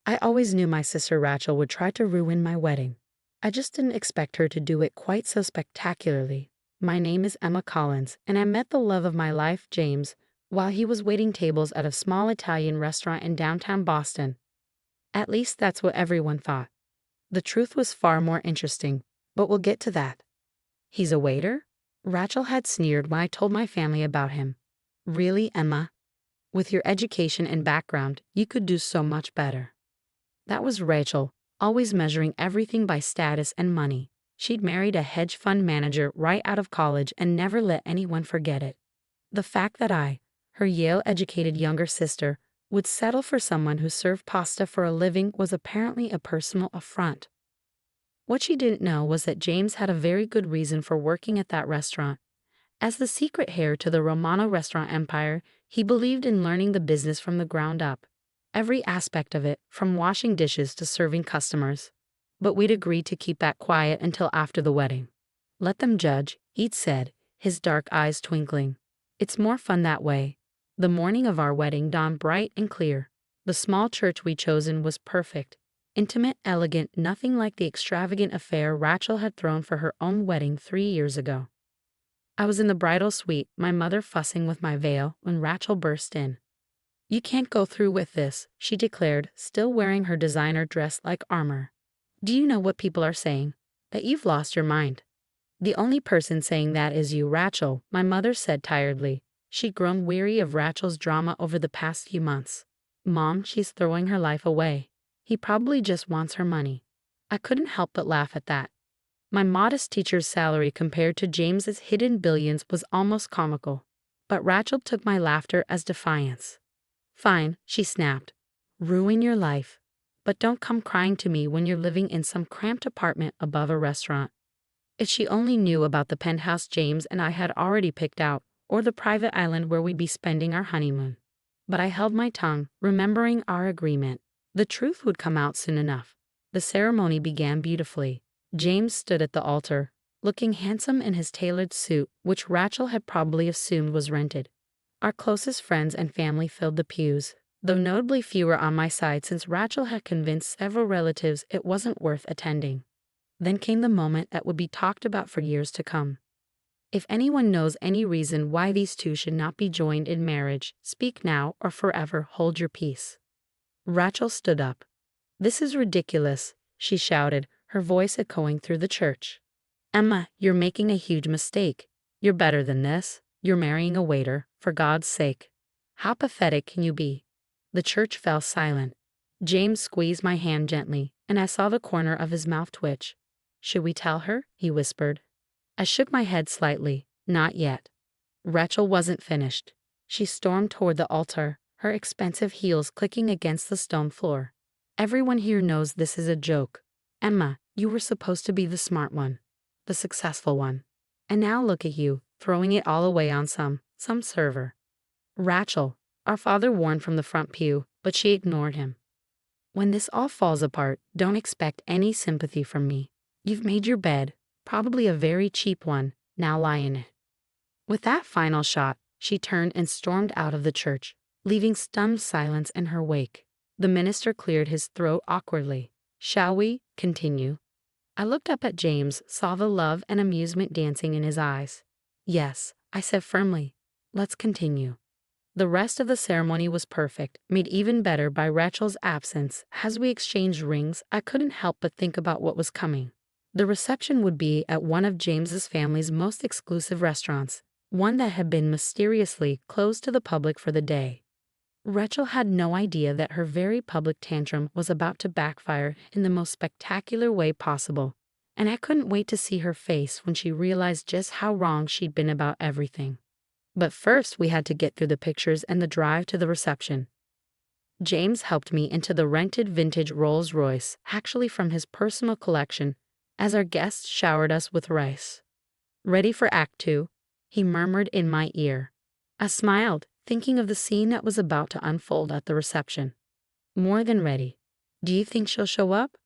I always knew my sister Rachel would try to ruin my wedding. I just didn't expect her to do it quite so spectacularly. My name is Emma Collins, and I met the love of my life, James, while he was waiting tables at a small Italian restaurant in downtown Boston. At least that's what everyone thought. The truth was far more interesting, but we'll get to that. He's a waiter? Rachel had sneered when I told my family about him. Really, Emma? With your education and background, you could do so much better. That was Rachel, always measuring everything by status and money. She'd married a hedge fund manager right out of college and never let anyone forget it. The fact that I, her Yale-educated younger sister, would settle for someone who served pasta for a living was apparently a personal affront. What she didn't know was that James had a very good reason for working at that restaurant. As the secret heir to the Romano restaurant empire, he believed in learning the business from the ground up. Every aspect of it, from washing dishes to serving customers. But we'd agreed to keep that quiet until after the wedding. Let them judge, he'd said, his dark eyes twinkling. It's more fun that way. The morning of our wedding dawned bright and clear. The small church we'd chosen was perfect. Intimate, elegant, nothing like the extravagant affair Rachel had thrown for her own wedding 3 years ago. I was in the bridal suite, my mother fussing with my veil, when Rachel burst in. "You can't go through with this," she declared, still wearing her designer dress like armor. "Do you know what people are saying? That you've lost your mind." "The only person saying that is you, Rachel," my mother said tiredly. She'd grown weary of Rachel's drama over the past few months. "Mom, she's throwing her life away. He probably just wants her money." I couldn't help but laugh at that. My modest teacher's salary compared to James's hidden billions was almost comical. But Rachel took my laughter as defiance. "Fine," she snapped. "Ruin your life. But don't come crying to me when you're living in some cramped apartment above a restaurant." If she only knew about the penthouse James and I had already picked out, or the private island where we'd be spending our honeymoon. But I held my tongue, remembering our agreement. The truth would come out soon enough. The ceremony began beautifully. James stood at the altar, looking handsome in his tailored suit, which Rachel had probably assumed was rented. Our closest friends and family filled the pews, though notably fewer on my side since Rachel had convinced several relatives it wasn't worth attending. Then came the moment that would be talked about for years to come. If anyone knows any reason why these two should not be joined in marriage, speak now or forever hold your peace. Rachel stood up. "This is ridiculous," she shouted, her voice echoing through the church. "Emma, you're making a huge mistake. You're better than this. You're marrying a waiter, for God's sake. How pathetic can you be?" The church fell silent. James squeezed my hand gently, and I saw the corner of his mouth twitch. "Should we tell her?" he whispered. I shook my head slightly. Not yet. Rachel wasn't finished. She stormed toward the altar, her expensive heels clicking against the stone floor. "Everyone here knows this is a joke. Emma, you were supposed to be the smart one, the successful one. And now look at you, throwing it all away on some server." "Rachel," our father warned from the front pew, but she ignored him. "When this all falls apart, don't expect any sympathy from me. You've made your bed, probably a very cheap one, now lie in it." With that final shot, she turned and stormed out of the church, leaving stunned silence in her wake. The minister cleared his throat awkwardly. "Shall we continue?" I looked up at James, saw the love and amusement dancing in his eyes. "Yes," I said firmly. "Let's continue." The rest of the ceremony was perfect, made even better by Rachel's absence. As we exchanged rings, I couldn't help but think about what was coming. The reception would be at one of James's family's most exclusive restaurants, one that had been mysteriously closed to the public for the day. Rachel had no idea that her very public tantrum was about to backfire in the most spectacular way possible, and I couldn't wait to see her face when she realized just how wrong she'd been about everything. But first we had to get through the pictures and the drive to the reception. James helped me into the rented vintage Rolls-Royce, actually from his personal collection, as our guests showered us with rice. "Ready for Act 2? He murmured in my ear. I smiled, thinking of the scene that was about to unfold at the reception. "More than ready. Do you think she'll show up?"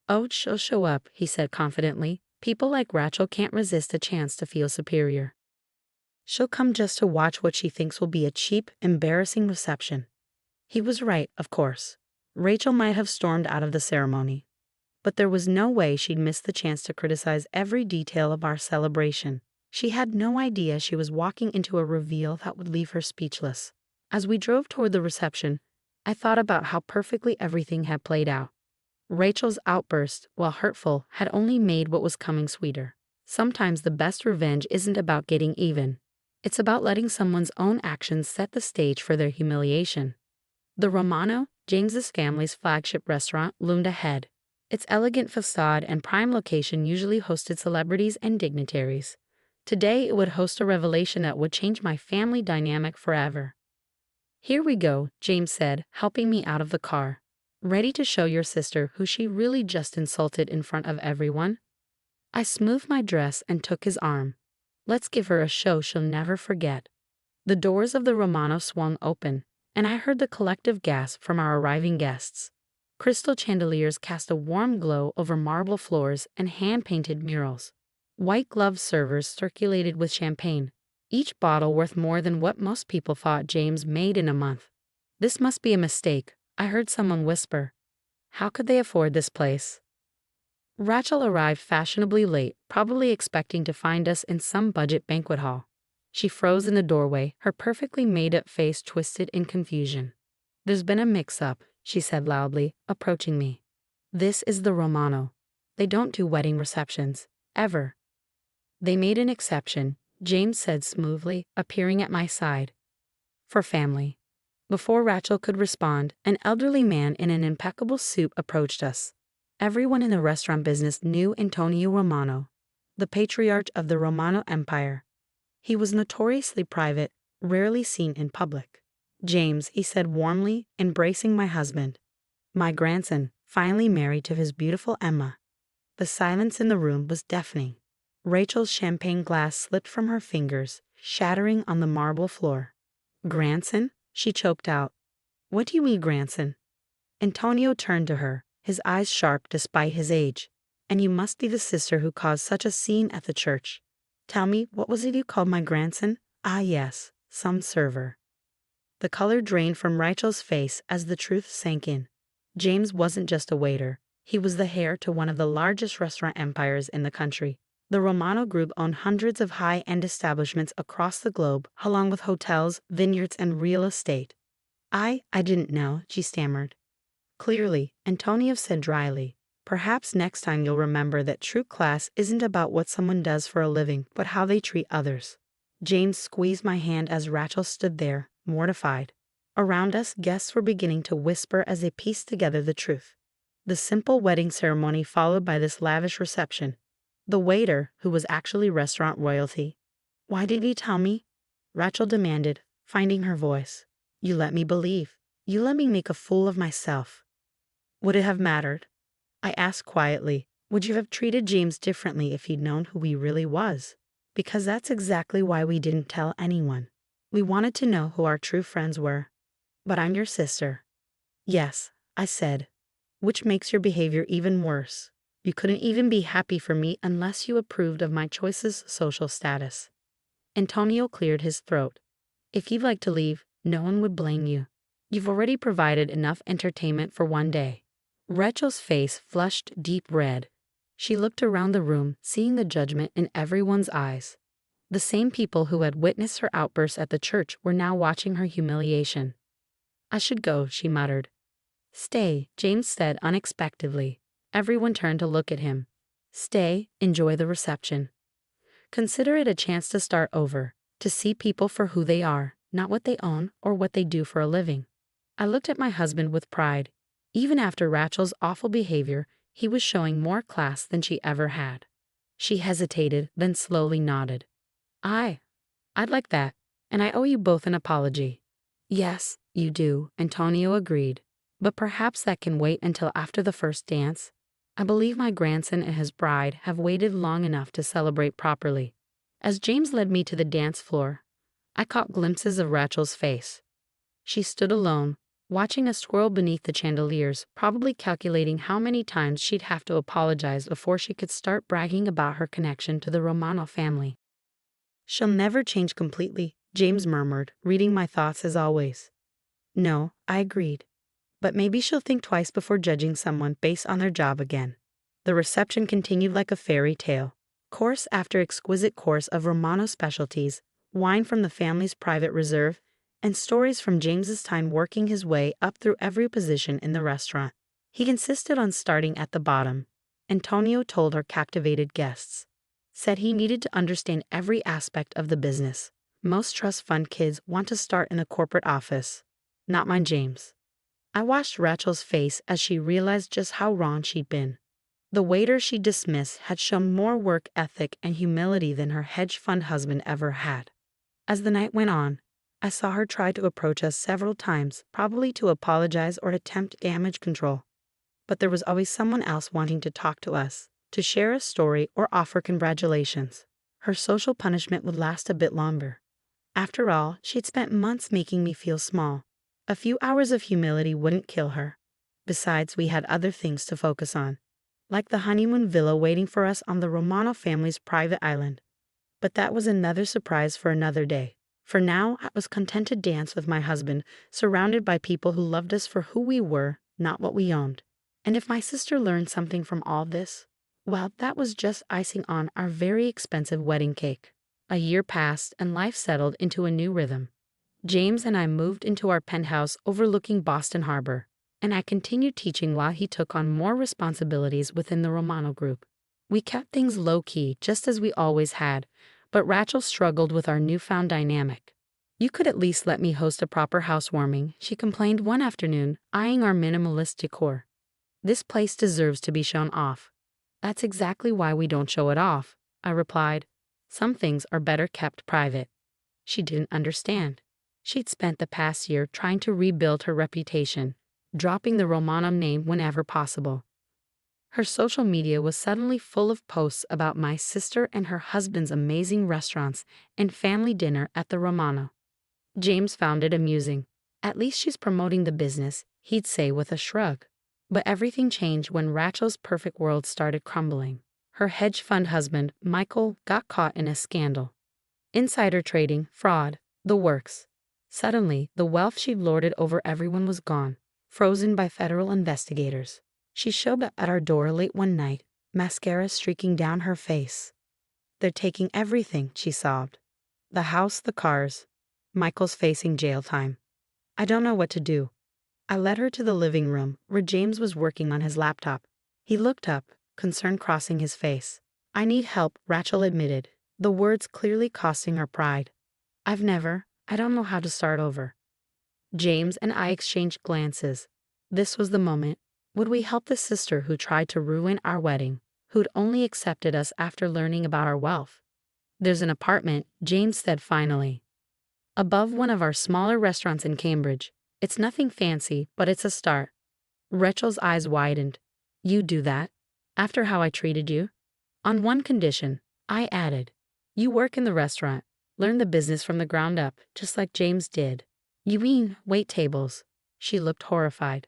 "Oh, she'll show up," he said confidently. "People like Rachel can't resist a chance to feel superior. She'll come just to watch what she thinks will be a cheap, embarrassing reception." He was right, of course. Rachel might have stormed out of the ceremony, but there was no way she'd miss the chance to criticize every detail of our celebration. She had no idea she was walking into a reveal that would leave her speechless. As we drove toward the reception, I thought about how perfectly everything had played out. Rachel's outburst, while hurtful, had only made what was coming sweeter. Sometimes the best revenge isn't about getting even. It's about letting someone's own actions set the stage for their humiliation. The Romano, James's family's flagship restaurant, loomed ahead. Its elegant facade and prime location usually hosted celebrities and dignitaries. Today, it would host a revelation that would change my family dynamic forever. "Here we go," James said, helping me out of the car. "Ready to show your sister who she really just insulted in front of everyone?" I smoothed my dress and took his arm. "Let's give her a show she'll never forget." The doors of the Romano swung open, and I heard the collective gasp from our arriving guests. Crystal chandeliers cast a warm glow over marble floors and hand-painted murals. White-gloved servers circulated with champagne, each bottle worth more than what most people thought James made in a month. "This must be a mistake," I heard someone whisper. "How could they afford this place?" Rachel arrived fashionably late, probably expecting to find us in some budget banquet hall. She froze in the doorway, her perfectly made-up face twisted in confusion. "There's been a mix-up," she said loudly, approaching me. "This is the Romano. They don't do wedding receptions, ever." "They made an exception," James said smoothly, appearing at my side. "For family." Before Rachel could respond, an elderly man in an impeccable suit approached us. Everyone in the restaurant business knew Antonio Romano, the patriarch of the Romano Empire. He was notoriously private, rarely seen in public. "James," he said warmly, embracing my husband. "My grandson, finally married to his beautiful Emma." The silence in the room was deafening. Rachel's champagne glass slipped from her fingers, shattering on the marble floor. "Grandson?" she choked out. "What do you mean, grandson?" Antonio turned to her, his eyes sharp despite his age. "And you must be the sister who caused such a scene at the church. Tell me, what was it you called my grandson?" "Ah, yes, some server." The color drained from Rachel's face as the truth sank in. James wasn't just a waiter. He was the heir to one of the largest restaurant empires in the country. The Romano Group owned hundreds of high-end establishments across the globe, along with hotels, vineyards, and real estate. I didn't know," she stammered. "Clearly," Antonio said dryly. "Perhaps next time you'll remember that true class isn't about what someone does for a living, but how they treat others." James squeezed my hand as Rachel stood there, mortified. Around us, guests were beginning to whisper as they pieced together the truth. The simple wedding ceremony followed by this lavish reception. The waiter, who was actually restaurant royalty. "Why did you tell me?" Rachel demanded, finding her voice. "You let me believe. You let me make a fool of myself." "Would it have mattered?" I asked quietly. "Would you have treated James differently if he'd known who he really was?" "Because that's exactly why we didn't tell anyone. We wanted to know who our true friends were." "But I'm your sister." "Yes," I said. "Which makes your behavior even worse. You couldn't even be happy for me unless you approved of my choice's social status." Antonio cleared his throat. "If you'd like to leave, no one would blame you. You've already provided enough entertainment for one day." Rachel's face flushed deep red. She looked around the room, seeing the judgment in everyone's eyes. The same people who had witnessed her outburst at the church were now watching her humiliation. "I should go," she muttered. "Stay," James said unexpectedly. Everyone turned to look at him. "Stay, enjoy the reception. Consider it a chance to start over, to see people for who they are, not what they own or what they do for a living." I looked at my husband with pride. Even after Rachel's awful behavior, he was showing more class than she ever had. She hesitated, then slowly nodded. I'd like that, and I owe you both an apology." "Yes, you do," Antonio agreed. "But perhaps that can wait until after the first dance. I believe my grandson and his bride have waited long enough to celebrate properly." As James led me to the dance floor, I caught glimpses of Rachel's face. She stood alone, watching us swirl beneath the chandeliers, probably calculating how many times she'd have to apologize before she could start bragging about her connection to the Romano family. "She'll never change completely," James murmured, reading my thoughts as always. "No," I agreed. but maybe she'll think twice before judging someone based on their job again. The reception continued like a fairy tale. Course after exquisite course of Romano specialties, wine from the family's private reserve, and stories from James's time working his way up through every position in the restaurant. He insisted on starting at the bottom. Antonio told our captivated guests. Said he needed to understand every aspect of the business. Most trust fund kids want to start in a corporate office. Not mine, James. I watched Rachel's face as she realized just how wrong she'd been. The waiter she dismissed had shown more work ethic and humility than her hedge fund husband ever had. As the night went on, I saw her try to approach us several times, probably to apologize or attempt damage control. But there was always someone else wanting to talk to us, to share a story or offer congratulations. Her social punishment would last a bit longer. After all, she'd spent months making me feel small. A few hours of humility wouldn't kill her. Besides, we had other things to focus on, like the honeymoon villa waiting for us on the Romano family's private island. But that was another surprise for another day. For now, I was content to dance with my husband, surrounded by people who loved us for who we were, not what we owned. And if my sister learned something from all this, well, that was just icing on our very expensive wedding cake. A year passed and life settled into a new rhythm. James and I moved into our penthouse overlooking Boston Harbor, and I continued teaching while he took on more responsibilities within the Romano group. We kept things low-key, just as we always had, but Rachel struggled with our newfound dynamic. "You could at least let me host a proper housewarming," she complained one afternoon, eyeing our minimalist decor. "This place deserves to be shown off." "That's exactly why we don't show it off," I replied. "Some things are better kept private." She didn't understand. She'd spent the past year trying to rebuild her reputation, dropping the Romano name whenever possible. Her social media was suddenly full of posts about my sister and her husband's amazing restaurants and family dinner at the Romano. James found it amusing. "At least she's promoting the business," he'd say with a shrug. But everything changed when Rachel's perfect world started crumbling. Her hedge fund husband, Michael, got caught in a scandal. Insider trading, fraud, the works. Suddenly, the wealth she'd lorded over everyone was gone, frozen by federal investigators. She showed up at our door late one night, mascara streaking down her face. "They're taking everything," she sobbed. "The house, the cars. Michael's facing jail time. I don't know what to do." I led her to the living room, where James was working on his laptop. He looked up, concern crossing his face. "I need help," Rachel admitted, the words clearly costing her pride. I don't know how to start over." James and I exchanged glances. This was the moment. Would we help the sister who tried to ruin our wedding, who'd only accepted us after learning about our wealth? "There's an apartment," James said finally, "above one of our smaller restaurants in Cambridge. It's nothing fancy, but it's a start." Rachel's eyes widened. "You do that? After how I treated you?" "On one condition," I added. "You work in the restaurant, learn the business from the ground up, just like James did." "You mean wait tables?" She looked horrified.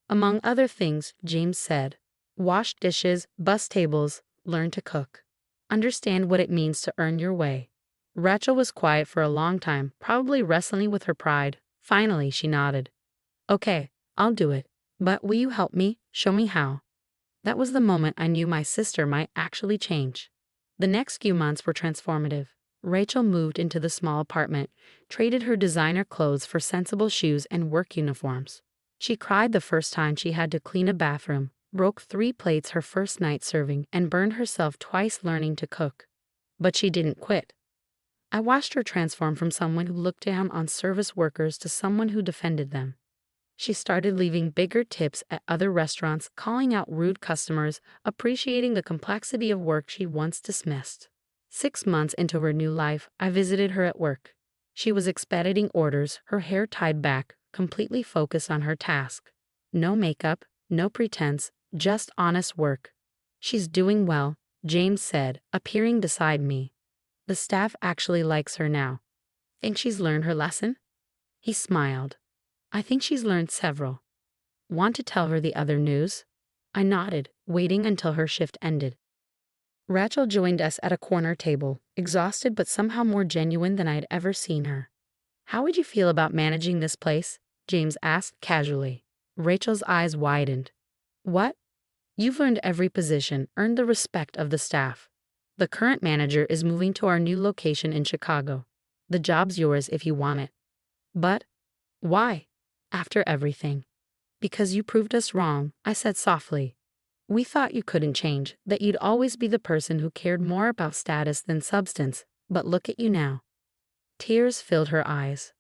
"Among other things," James said. "Wash dishes, bus tables, learn to cook. Understand what it means to earn your way." Rachel was quiet for a long time, probably wrestling with her pride. Finally, she nodded. "Okay, I'll do it. But will you help me? Show me how." That was the moment I knew my sister might actually change. The next few months were transformative. Rachel moved into the small apartment, traded her designer clothes for sensible shoes and work uniforms. She cried the first time she had to clean a bathroom, broke 3 plates her first night serving, and burned herself twice learning to cook. But she didn't quit. I watched her transform from someone who looked down on service workers to someone who defended them. She started leaving bigger tips at other restaurants, calling out rude customers, appreciating the complexity of work she once dismissed. 6 months into her new life, I visited her at work. She was expediting orders, her hair tied back, completely focused on her task. No makeup, no pretense, just honest work. "She's doing well," James said, appearing beside me. "The staff actually likes her now." "Think she's learned her lesson?" He smiled. "I think she's learned several." "Want to tell her the other news?" I nodded, waiting until her shift ended. Rachel joined us at a corner table, exhausted but somehow more genuine than I had ever seen her. "How would you feel about managing this place?" James asked casually. Rachel's eyes widened. What? You've earned every position, earned the respect of the staff. The current manager is moving to our new location in Chicago. The job's yours if you want it. But why? After everything. Because you proved us wrong, I said softly. We thought you couldn't change, that you'd always be the person who cared more about status than substance, but look at you now. Tears filled her eyes.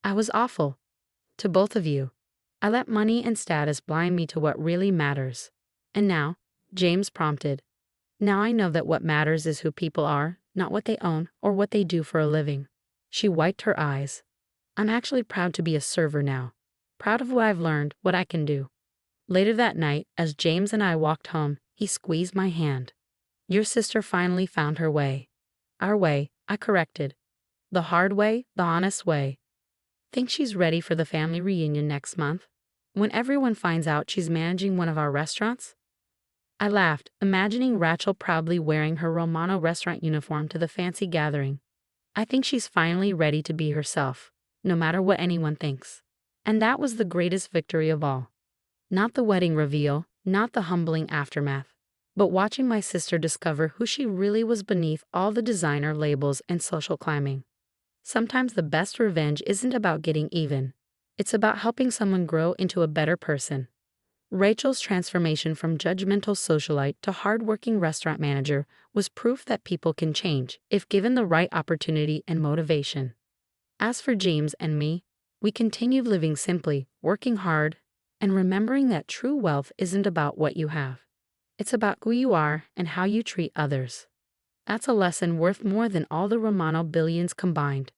I was awful. To both of you. I let money and status blind me to what really matters. And now, James prompted. Now I know that what matters is who people are, not what they own or what they do for a living. She wiped her eyes. I'm actually proud to be a server now. Proud of what I've learned, what I can do. Later that night, as James and I walked home, he squeezed my hand. Your sister finally found her way. Our way, I corrected. The hard way, the honest way. Think she's ready for the family reunion next month? When everyone finds out she's managing one of our restaurants? I laughed, imagining Rachel proudly wearing her Romano restaurant uniform to the fancy gathering. I think she's finally ready to be herself, no matter what anyone thinks. And that was the greatest victory of all. Not the wedding reveal, not the humbling aftermath, but watching my sister discover who she really was beneath all the designer labels and social climbing. Sometimes the best revenge isn't about getting even. It's about helping someone grow into a better person. Rachel's transformation from judgmental socialite to hardworking restaurant manager was proof that people can change if given the right opportunity and motivation. As for James and me, we continued living simply, working hard, and remembering that true wealth isn't about what you have. It's about who you are and how you treat others. That's a lesson worth more than all the Romano billions combined.